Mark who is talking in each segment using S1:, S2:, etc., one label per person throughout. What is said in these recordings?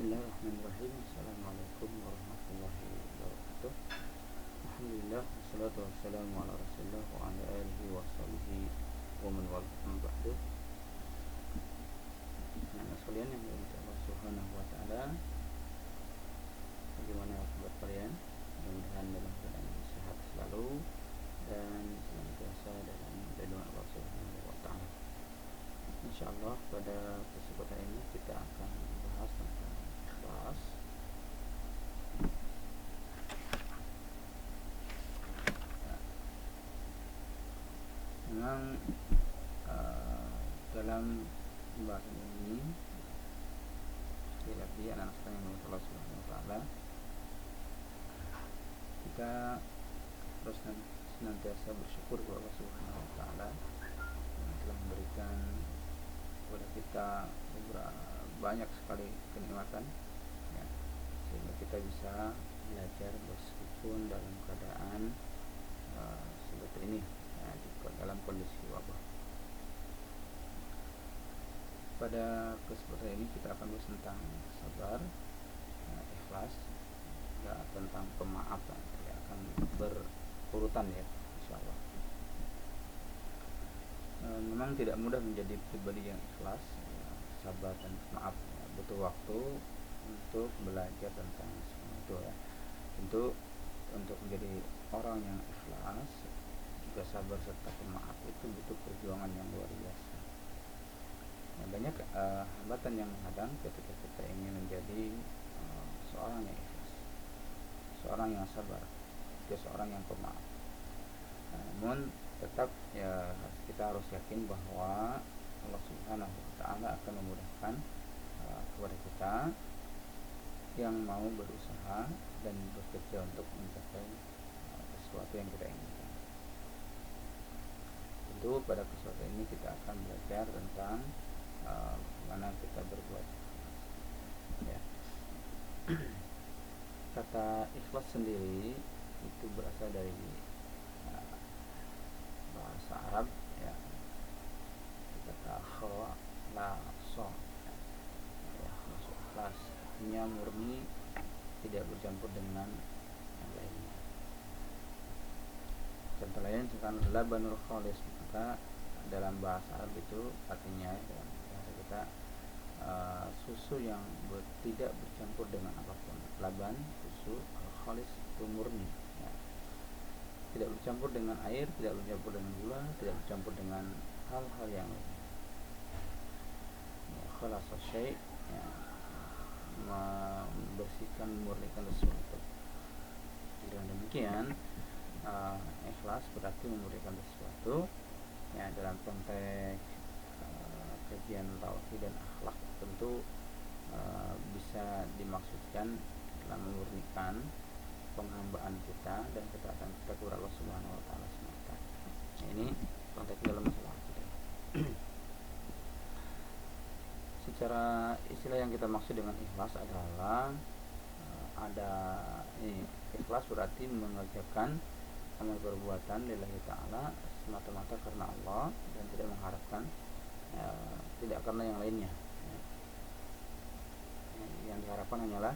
S1: Bismillahirrahmanirrahim. Assalamualaikum warahmatullahi wabarakatuh. Alhamdulillah, wassalatu wassalamu ala rasulillah wa ala alihi wa sahbihi wa man walah ba'du. Anak sekalian yang dirahmati Allah Subhanahu wa taala, bagaimana kabar kalian? Mudah-mudahan dalam keadaan sehat selalu dan senantiasa dalam lindungan Allah Subhanahu wa taala. Insyaallah pada kesempatan ini kita akan bahas tentang ikhlas. Memang dalam pembahasan ini sekali lagi anak-anak sekalian yang Allah Subhanahu wa taala, kita terus senantiasa bersyukur kepada Allah Subhanahu wa taala yang telah memberikan kepada kita banyak sekali kenikmatan, ya, sehingga kita bisa belajar meskipun dalam keadaan seperti ini, ya, dalam kondisi wabah. Pada kesempatan ini kita akan bahas tentang sabar, ikhlas, ya, tentang pemaafan, ya, akan berurutan, ya, insyaallah. Memang tidak mudah menjadi pribadi yang ikhlas, ya, sabar dan maaf, ya, butuh waktu untuk belajar tentang semua itu, ya. Tentu untuk menjadi orang yang ikhlas juga sabar serta pemaaf itu butuh perjuangan yang luar biasa. Nah, banyak hambatan yang menghadang ketika kita ingin menjadi seorang yang ikhlas, seorang yang sabar, juga seorang yang pemaaf. Namun tetap, ya, kita harus yakin bahwa Allah Subhanahu wa taala akan memudahkan kepada kita yang mau berusaha dan bekerja untuk mencapai sesuatu yang kita inginkan. Tentu pada kesempatan ini kita akan belajar tentang bagaimana kita berbuat, ya. Kata ikhlas sendiri itu berasal dari bahasa Arab, ya, kata khalasa, ya, maksud ikhlas artinya murni, tidak bercampur dengan yang lainnya. Contoh lain misalkan labanul khalis, maka dalam bahasa Arab itu artinya, dalam bahasa kita, susu yang tidak bercampur dengan apapun. Laban, susu, khalis itu murni, ya, tidak bercampur dengan air, tidak bercampur dengan gula, tidak bercampur dengan hal-hal yang lain. Ya, khalasa syai', ya, membersihkan, memurnikan sesuatu. Dengan demikian, ikhlas berarti memurnikan sesuatu, ya, dalam konteks kajian tauhid dan akhlak tentu bisa dimaksudkan dalam memurnikan penghambaan kita dan ketaatan kita kepada Allah Subhanahu wa taala semata. Nah, ini konteks dalam masalah akidah. Secara istilah yang kita maksud dengan ikhlas adalah ikhlas berarti mengerjakan amal perbuatan lillahi ta'ala semata-mata karena Allah dan tidak mengharapkan, tidak karena yang lainnya, ya. Yang diharapkan hanyalah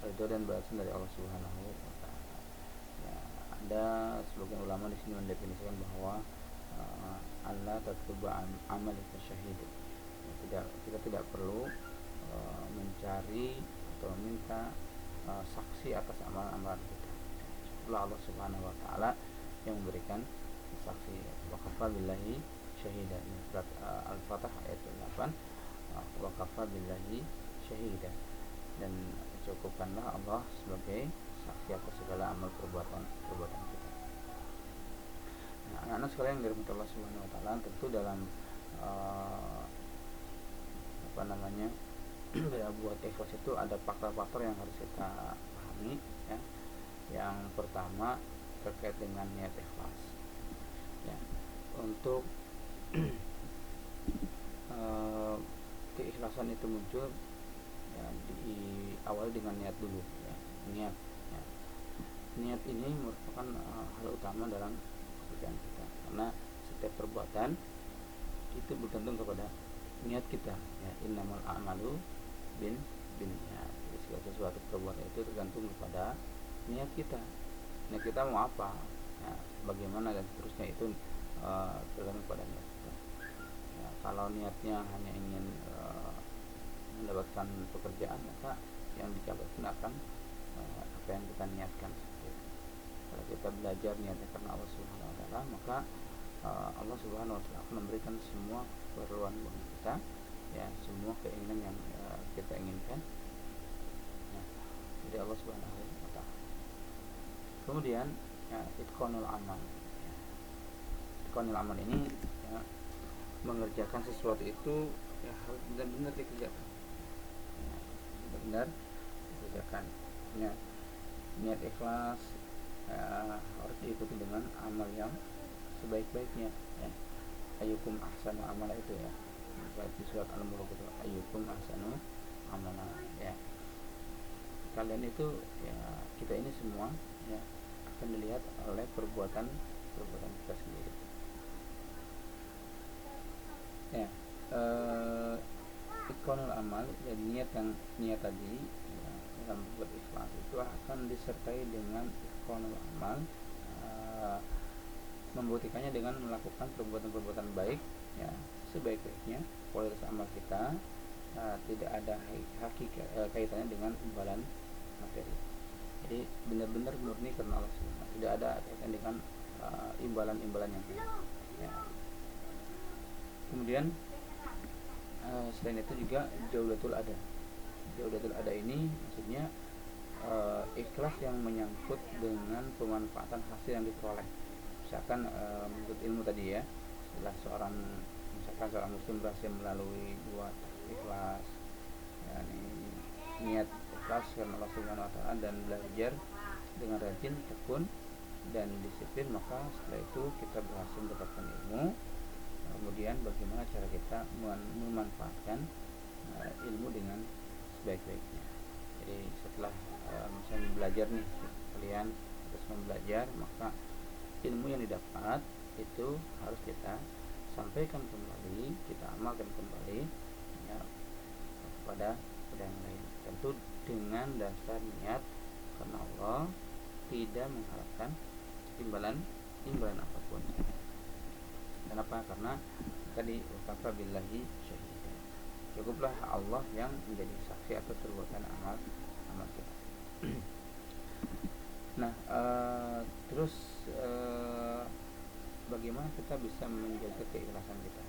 S1: ridho dan balasan dari Allah Subhanahu wa taala. Ya, ada sebagian ulama di sini mendefinisikan bahwa Allah tatluba amalika syahid. Kita tidak perlu mencari atau meminta saksi atas amalan-amalan kita. Cukuplah Allah Subhanahu wa taala yang memberikan saksi. Wa kafa billahi syahida. Surat Al-Fatah ayat 8. Wa kafa billahi syahida. Dan cukupkanlah Allah sebagai saksi atas segala amal perbuatan kita. Nah, anak-anak sekalian yang dirahmati Allah Subhanahu wa taala, tentu dalam buat ikhlas itu ada faktor-faktor yang harus kita pahami, ya. Yang pertama terkait dengan niat ikhlas, ya. Untuk keikhlasan itu muncul, ya, diawali dengan niat dulu, ya. Niat, ya. Niat ini merupakan hal utama dalam pekerjaan kita, karena setiap perbuatan itu bergantung kepada niat kita, ya. Innamal a'malu bin niat, segala sesuatu perbuatan itu tergantung kepada niat kita. Niat kita mau apa, ya, bagaimana dan seterusnya itu tergantung pada niat kita. Ya, kalau niatnya hanya ingin mendapatkan pekerjaan, maka yang dicapai pun akan apa yang kita niatkan. Kalau kita belajar niatnya karena Allah Subhanahu Wa Taala, maka Allah Subhanahu Wa Taala akan memberikan semua keperluan kita, ya, semua keinginan yang kita inginkan. Nah, jadi Allah Subhanahu Wa Taala. Kemudian ya, itqanul amal. Ya. Itqanul amal ini, ya, mengerjakan sesuatu itu ya harus benar-benar dikerjakan. Ya, benar dikerjakan. Ya, niat ikhlas ya, harus diikuti dengan amal yang sebaik-baiknya. Ya. Ayyukum ahsanu amala itu ya. Di surat Al-Mulk itu ayyukum ahsanu amala, ya. Kalian itu ya, kita ini semua ya akan dilihat oleh perbuatan kita sendiri. Ya, itqanul amal, ya, niat tadi ya, dalam berikhlas itu akan disertai dengan itqanul amal, membuktikannya dengan melakukan perbuatan-perbuatan baik, ya, sebaik-baiknya. Kualitas amal kita tidak ada kaitannya dengan imbalan materi. Jadi benar-benar murni karena Allah Subhanahu. Tidak ada kaitan dengan imbalan-imbalan yang lain. Ya. Kemudian selain itu juga jaudatul ada. Jaudatul ada ini maksudnya ikhlas yang menyangkut dengan pemanfaatan hasil yang diperoleh. Misalkan menuntut ilmu tadi ya, setelah misalkan seorang muslim berhasil melalui dua ikhlas, yakni niat ikhlas karena Allah Subhanahu Wa Taala dan belajar dengan rajin, tekun dan disiplin, maka setelah itu kita berhasil mendapatkan ilmu. Kemudian bagaimana cara kita memanfaatkan ilmu dengan sebaik-baiknya. Jadi setelah misalnya belajar nih, kalian terus belajar, maka ilmu yang didapat itu harus kita sampaikan kembali, kita amalkan kembali ya, kepada yang lain. Tentu dengan dasar niat karena Allah, tidak mengharapkan imbalan apapun. Kenapa? Karena tadi kafa billahi syahida. Cukuplah Allah yang menjadi saksi atas perbuatan amal kita. Nah, terus bagaimana kita bisa menjaga keikhlasan kita?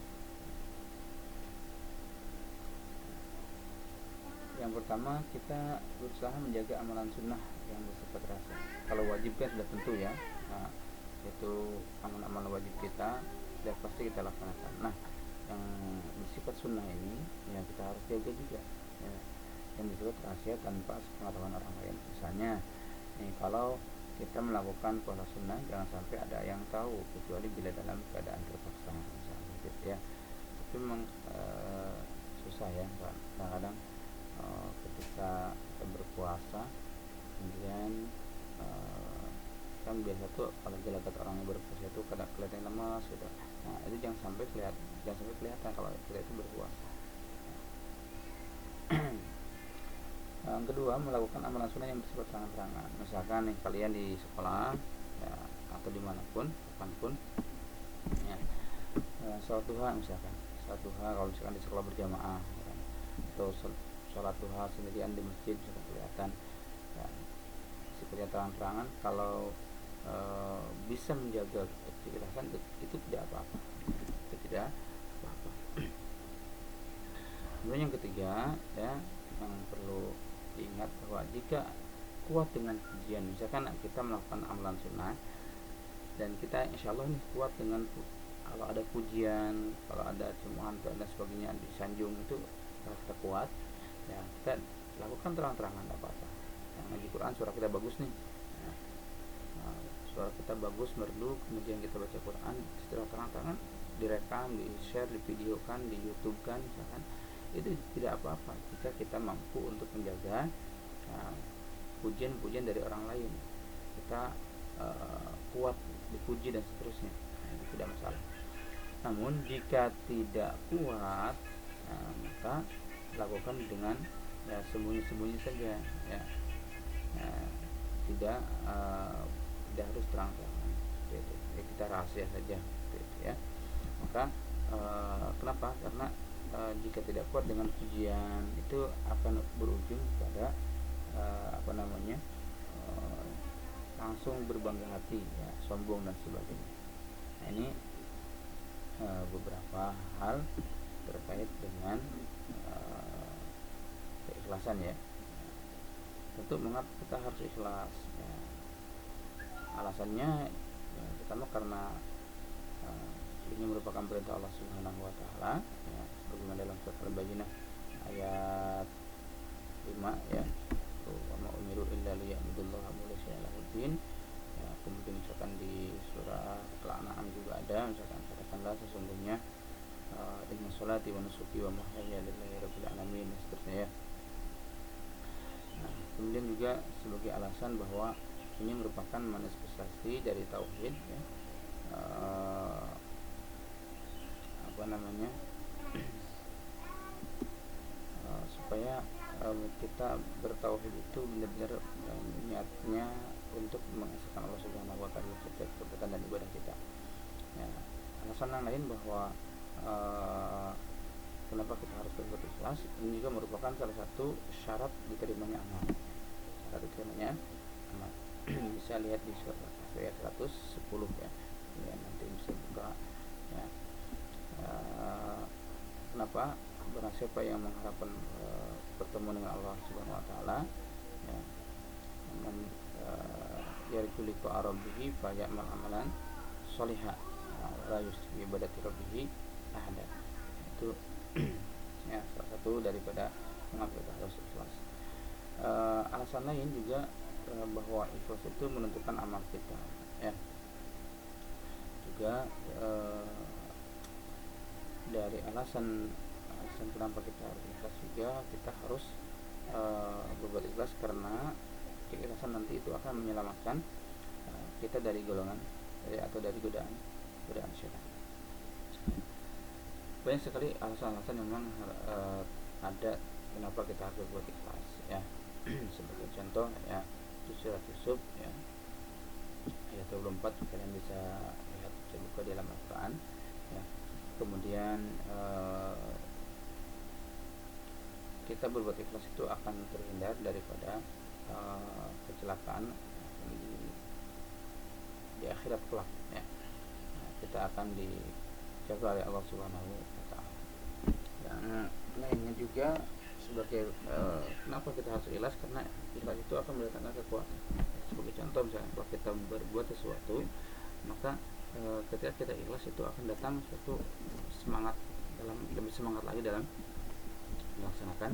S1: Yang pertama, kita berusaha menjaga amalan sunnah yang bersifat rasa. Kalau wajib kan sudah tentu ya, nah, itu amalan wajib kita sudah pasti kita laksanakan. Nah, yang bersifat sunnah ini yang kita harus jaga juga ya, yang disebut rahasia tanpa pengetahuan orang lain. Misalnya nih, kalau kita melakukan puasa sunnah jangan sampai ada yang tahu, kecuali bila dalam keadaan terpaksa misalnya gitu ya. Tapi memang susah ya kadang-kadang ketika kita berpuasa kemudian kan biasa tuh kalau gelagat orang yang berpuasa itu kadang kelihatan lemas gitu. Nah, itu jangan sampai kelihatan kalau kita itu berpuasa. Yang kedua, melakukan amalan sunnah yang bersifat terang-terangan. Misalkan nih kalian di sekolah ya, atau dimanapun, kapanpun ya, sholat duha misalkan, kalau misalkan di sekolah berjamaah ya, atau sholat duha sendirian di masjid bisa kelihatan ya, seperti terang-terangan. Kalau bisa menjaga keikhlasan itu tidak apa-apa, Kemudian yang ketiga ya, yang perlu diingat bahwa jika kuat dengan pujian, misalkan kita melakukan amalan sunnah dan kita insya Allah nih kuat dengan kalau ada pujian, kalau ada cemoohan dan sebagainya, disanjung, itu kalau kita kuat ya, kita lakukan terang-terangan, tidak apa-apa. Yang ngaji Quran suara kita bagus nih ya, suara kita bagus merdu, kemudian kita baca Quran secara terang-terangan, direkam, di-share, divideokan, di YouTube kan misalkan, itu tidak apa-apa jika kita mampu untuk menjaga pujian-pujian dari orang lain. Kita kuat dipuji dan seterusnya, itu tidak masalah. Namun jika tidak kuat, maka lakukan dengan ya sembunyi-sembunyi saja ya, nah, tidak tidak harus terang-terangan gitu. Ya, kita rahasia saja gitu ya. Maka kenapa? Karena jika tidak kuat dengan pujian itu akan berujung pada apa namanya, langsung berbangga hati ya, sombong dan sebagainya. Nah, ini beberapa hal terkait dengan keikhlasan ya. Tentu mengapa kita harus ikhlas ya, alasannya ya, pertama karena ini merupakan perintah Allah Subhanahu wa taala ya, sebagaimana dalam surat Al-Baqarah ayat 5 ya, wa ma umiru illa liya'budullaha mukhlisina lahuddin ya. Kemudian misalkan di surah Al-An'am juga ada, misalkan katakanlah sesungguhnya inna sholati wa nusuki wa mahyaya lillahi rabbil alamin dan seterusnya ya. Nah, kemudian juga sebagai alasan bahwa ini merupakan manifestasi dari tauhid ya, apa namanya, supaya kita bertauhid itu benar-benar niatnya untuk mengesahkan Allah Subhanahu wa taala setiap perbuatan dan ibadah kita. Ya, alasan yang lain bahwa kenapa kita harus berbuat ikhlas, ini juga merupakan salah satu syarat diterimanya amal. Syarat diterimanya amal. Bisa lihat di surat ayat 110 ya. Ya, nanti bisa buka ya. Kenapa? Barang siapa yang mengharapkan bertemu dengan Allah Subhanahu wa taala ya, man yarju liqa rabbih fa ya'mal amalan sholihan la yusyrik bi ibadati rabbih ahada. Itu ya, salah satu daripada mengapa kita harus ikhlas. Alasan lain juga bahwa ikhlas itu menentukan amal kita ya. Juga dari alasan kenapa kita harus ikhlas juga, kita harus berbuat ikhlas karena keikhlasan nanti itu akan menyelamatkan kita dari golongan atau dari godaan syaitan. Banyak sekali alasan-alasan yang memang ada kenapa kita harus berbuat ikhlas ya. Sebagai contoh ya, di surat Yusuf ya, ayat 24 kalian bisa lihat, bisa buka di dalam Al-Quran ya. Kemudian kita berbuat ikhlas itu akan terhindar daripada kecelakaan di akhirat kelak ya. Nah, kita akan dijaga oleh Allah Subhanahu wa taala. Dan lainnya juga sebagai kenapa kita harus ikhlas, karena ikhlas itu akan mendatangkan kekuatan. Sebagai contoh, misalnya kalau kita berbuat sesuatu, maka ketika kita ikhlas itu akan datang suatu semangat, lebih semangat lagi dalam melaksanakan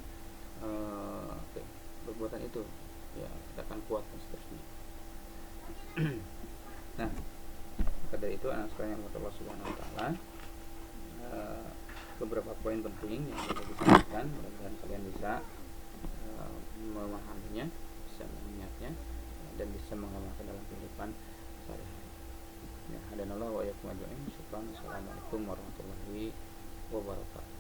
S1: perbuatan itu ya, kita akan kuat dan seterusnya. Nah, maka dari itu anak sekalian yang Allah Subhanahu wa taala, beberapa poin penting yang bisa disampaikan, mudah-mudahan kalian bisa memahaminya, bisa mengingatnya dan bisa mengamalkan dalam kehidupan sehari-hari. Ya, hadanallahu wa iyyakum ajmain. Assalamualaikum warahmatullahi wabarakatuh.